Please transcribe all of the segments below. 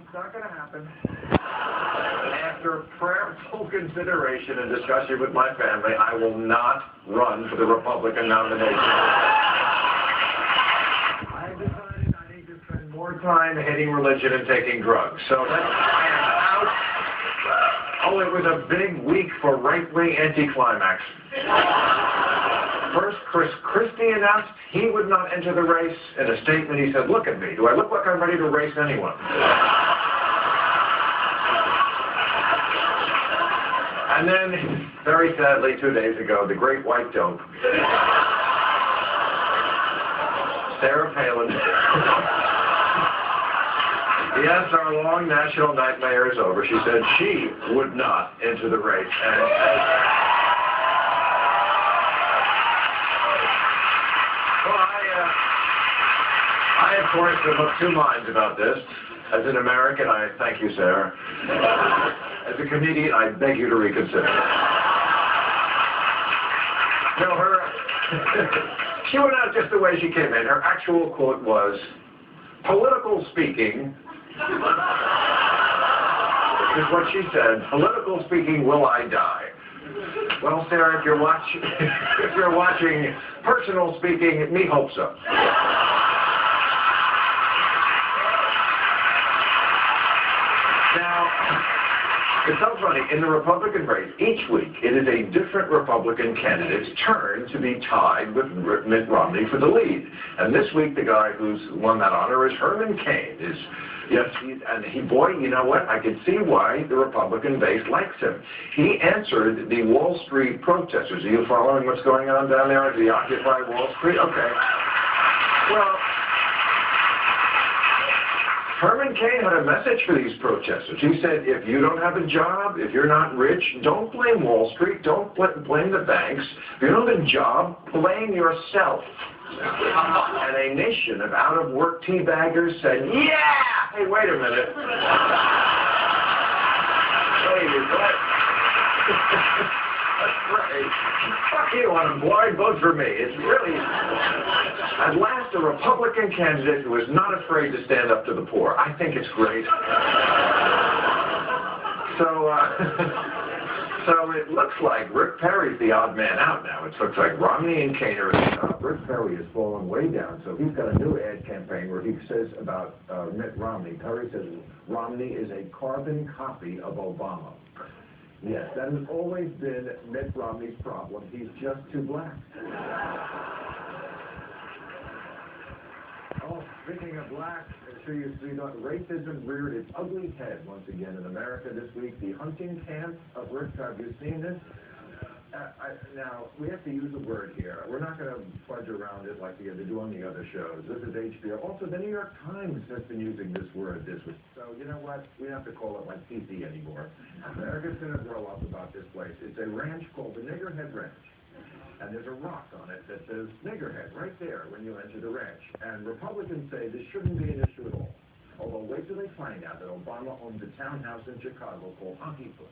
It's not going to happen. After prayerful consideration and discussion with my family, I will not run for the Republican nomination. I decided I need to spend more time hating religion and taking drugs. So I am out. Oh, it was a big week for right-wing anticlimax. First, Chris Christie announced he would not enter the race. In a statement, he said, "Look at me. Do I look like I'm ready to race anyone?" And then, very sadly, 2 days ago, the great white dope, Sarah Palin. Yes, our long national nightmare is over. She said she would not enter the race. And I, of course, am of two minds about this. As an American, I thank you, Sarah. As a comedian, I beg you to reconsider. No, she went out just the way she came in. Her actual quote was, "Political speaking," is what she said, "political speaking, will I die?" Well, Sarah, if you're watching, personal speaking, me hope so. Now, it's so funny, in the Republican race, each week, it is a different Republican candidate's turn to be tied with Mitt Romney for the lead. And this week, the guy who's won that honor is Herman Cain. Boy, you know what? I can see why the Republican base likes him. He answered the Wall Street protesters. Are you following what's going on down there at the Occupy Wall Street? Okay. Well, Herman Cain had a message for these protesters. He said, if you don't have a job, if you're not rich, don't blame Wall Street, don't blame the banks. If you don't have a job, blame yourself. And a nation of out-of-work teabaggers said, yeah! Hey, wait a minute. Wait, what? That's right. Fuck you, unemployed. Vote for me. It's really, at last, a Republican candidate who is not afraid to stand up to the poor. I think it's great. So it looks like Rick Perry's the odd man out now. It looks like Romney and Cain are at the top. Rick Perry has fallen way down, so he's got a new ad campaign where he says about Mitt Romney. Perry says Romney is a carbon copy of Obama. Yes, that has always been Mitt Romney's problem. He's just too black. Oh, speaking of black, I'm sure you see that racism reared its ugly head once again in America this week. The hunting camp of Rick, have you seen this? Now, we have to use a word here. We're not going to fudge around it like they do on the other shows. This is HBO. Also, the New York Times has been using this word this week. So, you know what? We don't have to call it like PC anymore. America's going to grow up about this place. It's a ranch called the Niggerhead Ranch. And there's a rock on it that says Niggerhead right there when you enter the ranch. And Republicans say this shouldn't be an issue at all. Although, wait till they find out that Obama owns a townhouse in Chicago called Honkyfoot.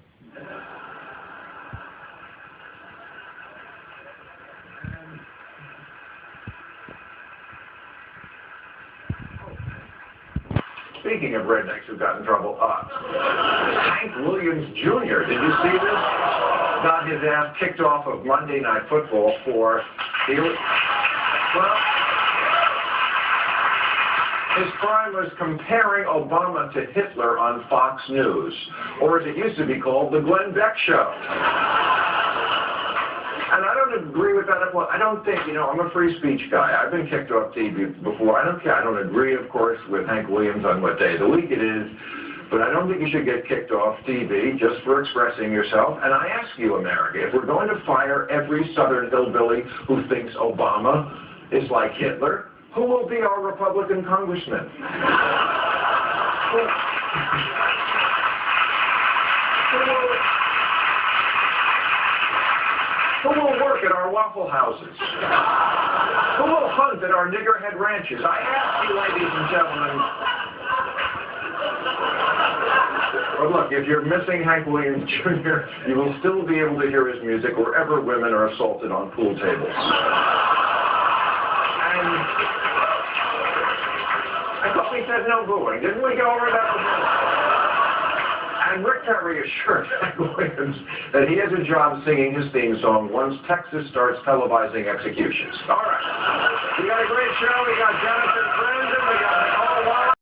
Speaking of rednecks who got in trouble, Hank Williams Jr., did you see this? Got his ass kicked off of Monday Night Football for, his crime was comparing Obama to Hitler on Fox News, or as it used to be called, the Glenn Beck Show. And I don't agree with that. Well, I don't think, I'm a free speech guy. I've been kicked off TV before. I don't care. I don't agree, of course, with Hank Williams on what day of the week it is, but I don't think you should get kicked off TV just for expressing yourself. And I ask you, America, if we're going to fire every Southern hillbilly who thinks Obama is like Hitler, who will be our Republican congressman? Who will work at our Waffle Houses? Who will hunt at our niggerhead ranches? I ask you, ladies and gentlemen. Well, look, if you're missing Hank Williams Jr., you will still be able to hear his music wherever women are assaulted on pool tables. And I But we said no booing. Didn't we go over that before? And Rick got reassured Williams that he has a job singing his theme song once Texas starts televising executions. All right. We got a great show. We got Jonathan Friend, and we got Nicole Wallace.